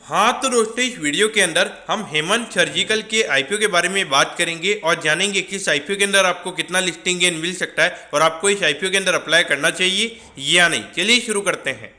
हाँ तो दोस्तों, इस वीडियो के अंदर हम हेमंत सर्जिकल के आईपीओ के बारे में बात करेंगे और जानेंगे कि इस आईपीओ के अंदर आपको कितना लिस्टिंग गेन मिल सकता है और आपको इस आईपीओ के अंदर अप्लाई करना चाहिए या नहीं। चलिए शुरू करते हैं।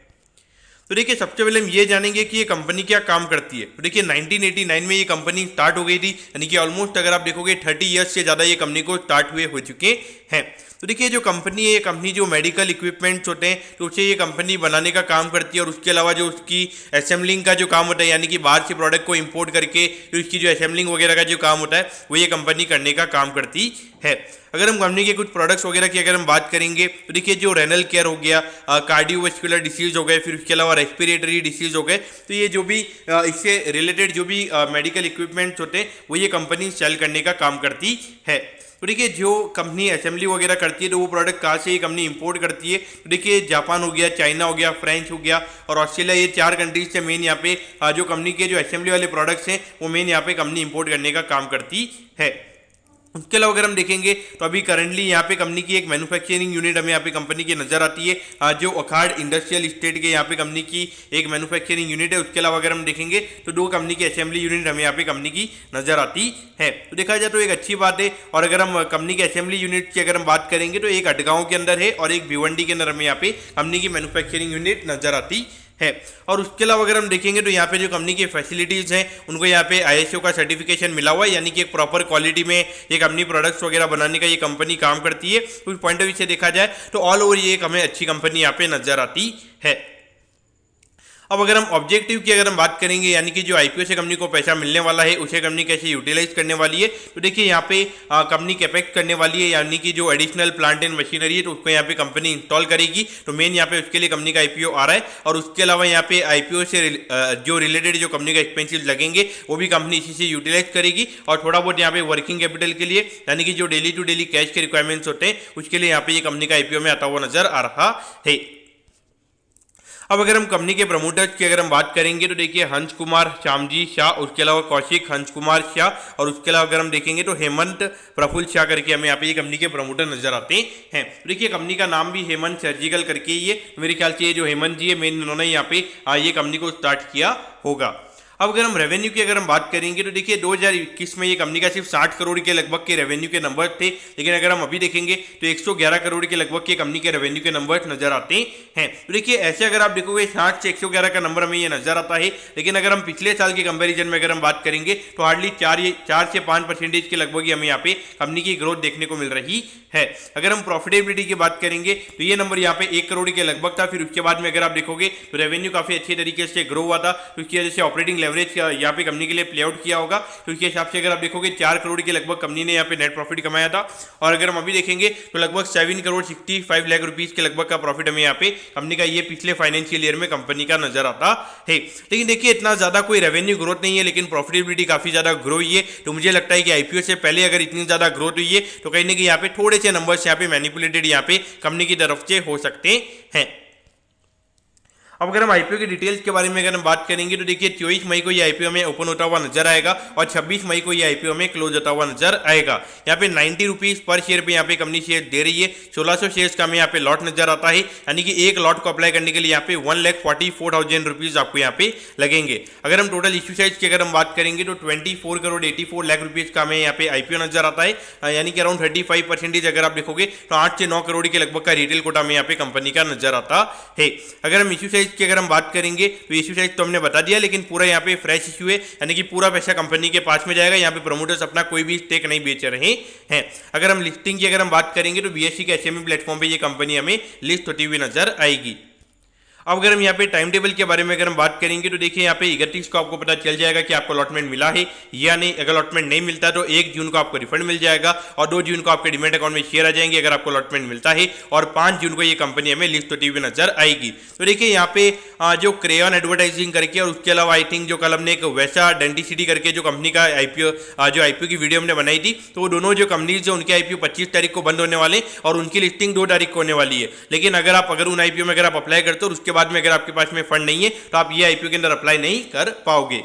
तो देखिए, सबसे पहले हम ये जानेंगे कि ये कंपनी क्या काम करती है। तो देखिए, 1989 में ये कंपनी स्टार्ट हो गई थी, यानी कि ऑलमोस्ट अगर आप देखोगे 30 ईयर्स से ज़्यादा ये कंपनी को स्टार्ट हुए हो चुके हैं। तो देखिए, जो कंपनी है, ये कंपनी जो मेडिकल इक्विपमेंट्स होते हैं तो उसे ये कंपनी बनाने का काम करती है और उसके अलावा जो उसकी असेंबलिंग का जो काम होता है, यानी कि बाहर से प्रोडक्ट को इंपोर्ट करके तो इसकी जो असेंबलिंग वगैरह का जो काम होता है वो ये कंपनी करने का काम करती है। अगर हम कंपनी के कुछ प्रोडक्ट्स वगैरह की अगर हम बात करेंगे तो देखिए, जो रेनल केयर हो गया, कार्डियोवास्कुलर डिसीज हो गए, फिर उसके अलावा रेस्पिरेटरी डिसीज हो गए, तो ये जो भी इससे रिलेटेड जो भी मेडिकल इक्विपमेंट्स होते हैं वो ये कंपनी सेल करने का काम करती है। तो देखिए, जो कंपनी असेंबली वगैरह करती है तो वो प्रोडक्ट कहाँ से ये कंपनी इंपोर्ट करती है। तो देखिए, जापान हो गया, चाइना हो गया, फ्रेंच हो गया और ऑस्ट्रेलिया, ये 4 कंट्रीज से मेन यहाँ पे जो कंपनी के जो असेंबली वाले प्रोडक्ट्स हैं वो मेन यहाँ पे कंपनी इंपोर्ट करने का काम करती है। उसके अलावा अगर हम देखेंगे तो अभी करंटली यहाँ पे कंपनी की एक मैन्युफैक्चरिंग यूनिट हमें यहाँ पे कंपनी की नजर आती है, जो अखाड़ इंडस्ट्रियल स्टेट के यहाँ पे कंपनी की एक मैन्युफैक्चरिंग यूनिट है। उसके अलावा अगर हम देखेंगे तो 2 कंपनी की असेंबली यूनिट हमें यहाँ पे कंपनी की नजर आती है। तो देखा जाए तो एक अच्छी बात है। और अगर हम कंपनी की असेंबली यूनिट की अगर हम बात करेंगे तो एक अटगांव के अंदर है और एक भिवंडी के अंदर हमें यहाँ पे कंपनी की मैन्युफैक्चरिंग यूनिट नजर आती है। और उसके अलावा अगर हम देखेंगे तो यहाँ पे जो कंपनी की फैसिलिटीज हैं उनको यहाँ पे आईएसओ का सर्टिफिकेशन मिला हुआ है, यानी कि एक प्रॉपर क्वालिटी में ये कंपनी प्रोडक्ट्स वगैरह बनाने का ये कंपनी काम करती है। उस पॉइंट ऑफ व्यू से देखा जाए तो ऑल ओवर ये एक हमें अच्छी कंपनी यहाँ पे नजर आती है। अब अगर हम ऑब्जेक्टिव की अगर हम बात करेंगे, यानी कि जो आईपीओ से कंपनी को पैसा मिलने वाला है उसे कंपनी कैसे यूटिलाइज करने वाली है, तो देखिए यहाँ पे कंपनी कैपेक्स करने वाली है, यानी कि जो एडिशनल प्लांट एंड मशीनरी है तो उसको यहाँ पे कंपनी इंस्टॉल करेगी। तो मेन यहाँ पे उसके लिए कंपनी का आईपीओ आ रहा है। और उसके अलावा यहाँ पे आईपीओ से जो रिलेटेड जो कंपनी का एक्सपेंसिव लगेंगे वो भी कंपनी इसी से यूटिलाइज करेगी। और थोड़ा बहुत यहाँ पे वर्किंग कैपिटल के लिए, यानी कि जो डेली टू डेली कैश के रिक्वायरमेंट्स होते हैं उसके लिए यहाँ पे ये कंपनी का आईपीओ में आता हुआ नजर आ रहा है। अब अगर हम कंपनी के प्रमोटर्स की अगर हम बात करेंगे तो देखिए, हंस कुमार श्यामजी शाह, उसके अलावा कौशिक हंस कुमार शाह और उसके अलावा अगर हम देखेंगे तो हेमंत प्रफुल्ल शाह करके हमें यहाँ पे ये कंपनी के प्रमोटर नजर आते हैं। तो देखिए, कंपनी का नाम भी हेमंत सर्जिकल करके ही है। मेरे ख्याल से ये जो हेमंत जी है मेन इन्होंने यहाँ पे ये कंपनी को स्टार्ट किया होगा। अब अगर हम रेवेन्यू की अगर हम बात करेंगे तो देखिए, 2021 में ये कंपनी का सिर्फ 60 करोड़ के लगभग के रेवेन्यू के नंबर थे, लेकिन अगर हम अभी देखेंगे तो 111 करोड़ के लगभग के कंपनी के रेवेन्यू के नंबर नजर आते हैं। तो देखिए, ऐसे अगर आप देखोगे 60 से 111 का नंबर हमें ये नजर आता है, लेकिन अगर हम पिछले साल के कंपेरिजन में अगर हम बात करेंगे तो हार्डली 4 से 5% के लगभग हमें यहाँ पे कंपनी की ग्रोथ देखने को मिल रही है। अगर हम प्रॉफिटेबिलिटी की बात करेंगे तो ये नंबर यहाँ पे 1 करोड़ के लगभग था। फिर उसके बाद में अगर आप देखोगे तो रेवेन्यू काफी अच्छे तरीके से ग्रो हुआ था, तो उसकी वजह से ऑपरेटिंग लेवरेज यहाँ पे कंपनी के लिए प्ले आउट किया होगा। तो उसके हिसाब से अगर आप देखोगे 4 करोड़ के लगभग कंपनी ने यहाँ पे नेट प्रॉफिट कमाया था। और अगर हम अभी देखेंगे तो लगभग 7 करोड़ 65 लाख रुपीज के लगभग का प्रॉफिट हमें यहाँ पे कंपनी का ये पिछले फाइनेंशियल ईयर में कंपनी का नजर आता है। लेकिन देखिए, इतना ज्यादा कोई रेवेन्यू ग्रोथ नहीं है, लेकिन प्रॉफिटेबिलिटी काफी ज्यादा ग्रो हुई है। तो मुझे लगता है कि आईपीओ से पहले अगर इतनी ज्यादा ग्रोथ हुई है तो कहीं ना कहीं यहाँ पे थोड़े से नंबर्स यहाँ पे मैनिपुलेटेड यहाँ पे कंपनी की तरफ से हो सकते हैं। अब अगर हम आईपीओ की डिटेल्स के बारे में अगर हम बात करेंगे तो देखिए, 24 मई को ये आईपीओ में ओपन होता हुआ नजर आएगा और 26 मई को ये आईपीओ में क्लोज होता हुआ नजर आएगा। यहाँ पे 90 रुपीज पर शेयर पे यहाँ पे कंपनी शेयर दे रही है। 1600 शेयर्स का हमें यहाँ पे लॉट नजर आता है, यानी कि एक लॉट को अप्लाई करने के लिए यहाँ पे 1,44,000 रुपीज आपको यहाँ पे लगेंगे। अगर हम टोटल इश्यू साइज की अगर हम बात करेंगे तो 24 करोड़ 84 लाख रुपीज का हमें यहाँ पे आईपीओ नजर आता है, यानी कि अराउंड 35% अगर आप देखोगे तो 8 से 9 करोड़ के लगभग का रिटेल कोटा हमें यहाँ पे कंपनी का नजर आता है। अगर हम इश्यू साइज की अगर हम बात करेंगे तो इश्यू साइज तो हमने बता दिया, लेकिन पूरा यहाँ पे फ्रेश इश्यू है, यानी कि पूरा पैसा कंपनी के पास में जाएगा। यहाँ पे प्रमोटर्स अपना कोई भी स्टेक नहीं बेच रहे हैं। अगर हम लिस्टिंग की अगर हम बात करेंगे तो बीएसई के एचएमई प्लेटफॉर्म पे ये कंपनी हमें लिस्ट होती हुई नजर आएगी। अब अगर हम यहाँ पे टाइम टेबल के बारे में अगर हम बात करेंगे तो देखिए, यहाँ पे 31 को आपको पता चल जाएगा कि आपको अलॉटमेंट मिला है या नहीं। अगर अलॉटमेंट नहीं मिलता तो 1 जून को आपको रिफंड मिल जाएगा और 2 जून को आपके डिमेट अकाउंट में शेयर आ जाएंगे अगर आपको अलॉटमेंट मिलता है। और 5 जून को ये कंपनी हमें लिस्ट होती हुई नजर आएगी। तो देखिए, यहाँ पे जो क्रेयॉन एडवर्टाइजिंग करके और उसके अलावा आई थिंक जो कल हमने एक वैसा डेंटिसिटी करके जो कंपनी का आईपीओ जो आईपीओ की वीडियो हमने बनाई थी, तो वो दोनों जो कंपनीज जो उनके आईपीओ 25 तारीख को बंद होने वाले और उनकी लिस्टिंग 2 तारीख को होने वाली है। लेकिन अगर उन आईपीओ में अगर आप अप्लाई करते हो और उसके बाद में अगर आपके पास में फंड नहीं है तो आप ये आईपीओ के अंदर अप्लाई नहीं कर पाओगे।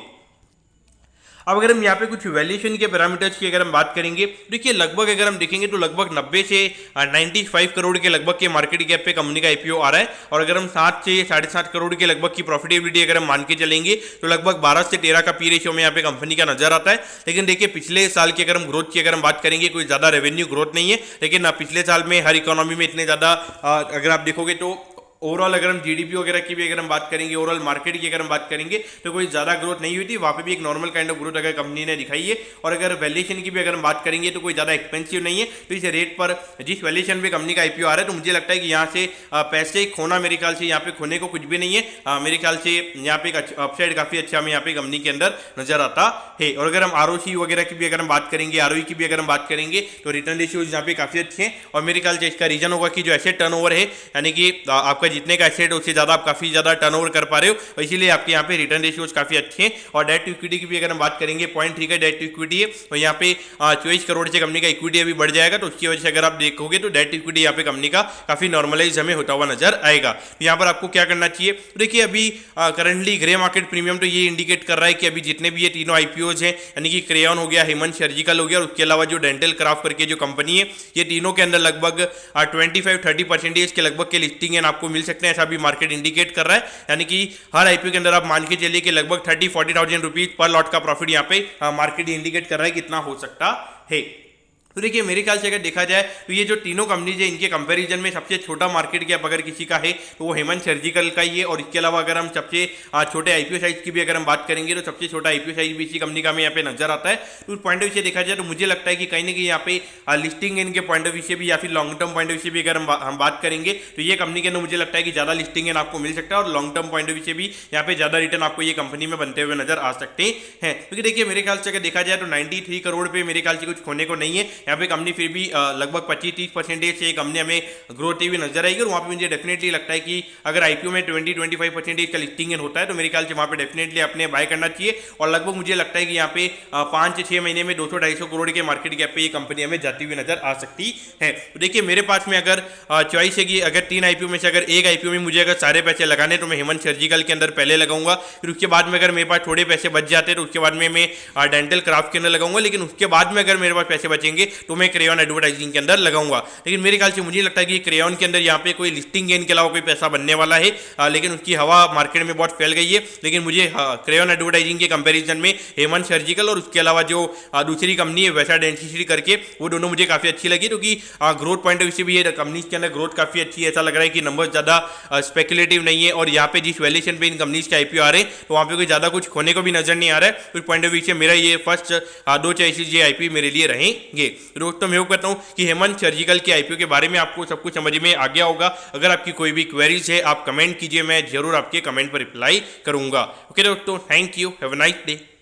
अब अगर हम यहाँ पे कुछ वैल्यूएशन के पैरामीटर्स की अगर हम बात करेंगे, देखिए लगभग अगर हम देखेंगे तो लगभग 90 से 95 करोड़ के लगभग के मार्केट कैप पे कंपनी का आईपीओ आ रहा है। और अगर हम 7 से 7.5 करोड़ के लगभग की प्रॉफिटेबिलिटी अगर हम मान के चलेंगे तो लगभग 12 से 13 का पी रेशियो में यहाँ पे कंपनी का नजर आता है। लेकिन देखिए पिछले साल की अगर हम ग्रोथ की अगर हम बात करेंगे, कोई ज्यादा रेवेन्यू ग्रोथ नहीं है, लेकिन पिछले साल में हर इकोनॉमी में इतने ज्यादा अगर आप देखोगे तो ओवरऑल अगर हम जीडीपी वगैरह की भी अगर हम बात करेंगे, ओवरऑल मार्केट की अगर हम बात करेंगे तो कोई ज़्यादा ग्रोथ नहीं हुई थी। वहाँ पे भी एक नॉर्मल काइंड ऑफ ग्रोथ अगर कंपनी ने दिखाई है। और अगर वैल्यूएशन की भी अगर हम बात करेंगे तो कोई ज़्यादा एक्सपेंसिव नहीं है। तो इस रेट पर जिस वैल्यूएशन पे कंपनी का आईपीओ आ रहा है, तो मुझे लगता है कि यहाँ से पैसे खोना मेरे ख्याल से यहाँ पे खोने को कुछ भी नहीं है। मेरे ख्याल से यहाँ पे एक अपसाइड काफ़ी अच्छा हमें यहाँ पे कंपनी के अंदर नजर आता है। और अगर हम आरओसी वगैरह की भी अगर हम बात करेंगे, आरओई की भी अगर हम बात करेंगे, तो रिटर्न रेशियोज यहाँ पे काफ़ी अच्छे हैं। और मेरे ख्याल से इसका रीजन होगा कि जो एसेट टर्नओवर है, यानी कि आपका जितने का एसेट ज्यादा आप काफी ज्यादा टर्नओवर कर पा रहे हो, और इसीलिए आपके यहाँ पे रिटर्न रेशियोज काफी अच्छे हैं। और डेट टू इक्विटी की भी अगर हम बात करेंगे 0.3 का डेट टू इक्विटी है, और यहाँ पे 24 करोड़ से कंपनी का इक्विटी अभी बढ़ जाएगा। तो उसकी वजह से अगर आप देखोगे तो डेट टू इक्विटी यहाँ पे कंपनी का काफी नॉर्मलाइज हमें होता हुआ नजर आएगा। तो यहाँ पर आपको क्या करना चाहिए, देखिए अभी करंटली ग्रे मार्केट प्रीमियम तो ये इंडिकेट कर रहा है कि अभी जितने भी ये तीनों आईपीओज हैं, यानी कि क्रेयॉन हो गया, हेमंत सर्जिकल हो गया, और उसके अलावा जो डेंटल क्राफ्ट करके जो कंपनी है, ये तीनों के अंदर लगभग 25-30% के लगभग के लिस्टिंग आपको मिल सकते हैं, ऐसा भी मार्केट इंडिकेट कर रहा है। यानी कि हर आईपीओ के अंदर आप मान के चलिए कि लगभग 30-40,000 रुपीज पर लॉट का प्रॉफिट यहाँ पे मार्केट इंडिकेट कर रहा है कितना हो सकता है। तो देखिए मेरे ख्याल से अगर देखा जाए तो ये जो तीनों कंपनीज है, इनके कंपैरिजन में सबसे छोटा मार्केट कैप अगर किसी का है तो वो हेमंत सर्जिकल का ही है। और इसके अलावा अगर हम सबसे छोटे आईपीओ साइज की भी अगर हम बात करेंगे तो सबसे छोटा आईपीओ साइज भी इसी कंपनी का हमें यहाँ पे नजर आता है। तो उस पॉइंट ऑफ व्यू से देखा जाए तो मुझे लगता है कि कहीं ना कहीं यहाँ पे लिस्टिंग इनके पॉइंट ऑफ व्यू से भी या फिर long term point of view से भी अगर हम बात करेंगे तो ये कंपनी के अंदर मुझे लगता है कि ज्यादा लिस्टिंग आपको मिल सकता है, और long term point of view से भी यहाँ पे ज्यादा रिटर्न आपको ये कंपनी में बनते हुए नजर आ सकते हैं। क्योंकि देखिए मेरे ख्याल से अगर देखा जाए तो 93 करोड़ पे मेरे ख्याल से कुछ खोने को नहीं है। यहाँ पे कंपनी फिर भी लगभग 25-30% से कंपनी हमें ग्रोथ हुई नजर आएगी। और वहाँ पे मुझे डेफिनेटली लगता है कि अगर आईपीओ में 20-25% का लिस्टिंग होता है तो मेरे ख्याल से वहाँ पे डेफिनेटली अपने बाय करना चाहिए। और लगभग मुझे लगता है कि यहाँ पे 5 से 6 महीने में 200-250 करोड़ के मार्केट कैप पे ये कंपनी हमें जाती हुई नजर आ सकती है। तो देखिए मेरे पास में अगर चॉइस है कि अगर 3 आईपीओ में से अगर एक आईपीओ में मुझे अगर सारे पैसे लगाने तो मैं हेमंत सर्जिकल के अंदर पहले लगाऊंगा। फिर उसके बाद में अगर मेरे पास थोड़े पैसे बच जाते तो उसके बाद में मैं डेंटल क्राफ्ट के अंदर लगाऊंगा। लेकिन उसके बाद में अगर मेरे पास पैसे बचेंगे तो मैं क्रेयॉन एडवर्टाइजिंग के अंदर लगाऊंगा। लेकिन मेरे ख्याल से मुझे लगता है कि क्रेयॉन के अंदर यहाँ पे कोई लिस्टिंग गेन के अलावा कोई पैसा बनने वाला है, लेकिन उसकी हवा मार्केट में बहुत फैल गई है। लेकिन मुझे क्रेयॉन एडवर्टाइजिंग के कंपैरिजन में हेमंत सर्जिकल और उसके अलावा जो दूसरी कंपनी है वैसा डेंटिस्ट्री करके, वो दोनों मुझे काफी अच्छी लगी। क्योंकि ग्रोथ पॉइंट ऑफ व्यू से भी ये कंपनीज के अंदर ग्रोथ काफी अच्छी है। ऐसा लग रहा है कि नंबर ज्यादा स्पेकुलेटिव नहीं है, और यहाँ पे जिस वैल्यूएशन पे इन कंपनीज के आईपीओ आ रहे हैं तो वहाँ पे कोई ज्यादा कुछ खोने को भी नजर नहीं आ रहा है। उस पॉइंट ऑफ व्यू से मेरा ये फर्स्ट 2 चॉइसेस ये आईपीओ मेरे लिए रहेंगे। दोस्तों मैं कहता हूँ कि हेमंत सर्जिकल के आईपीओ के बारे में आपको सब कुछ समझ में आ गया होगा। अगर आपकी कोई भी क्वेरीज है आप कमेंट कीजिए, मैं जरूर आपके कमेंट पर रिप्लाई करूंगा। ओके दोस्तों, thank you, have a nice day.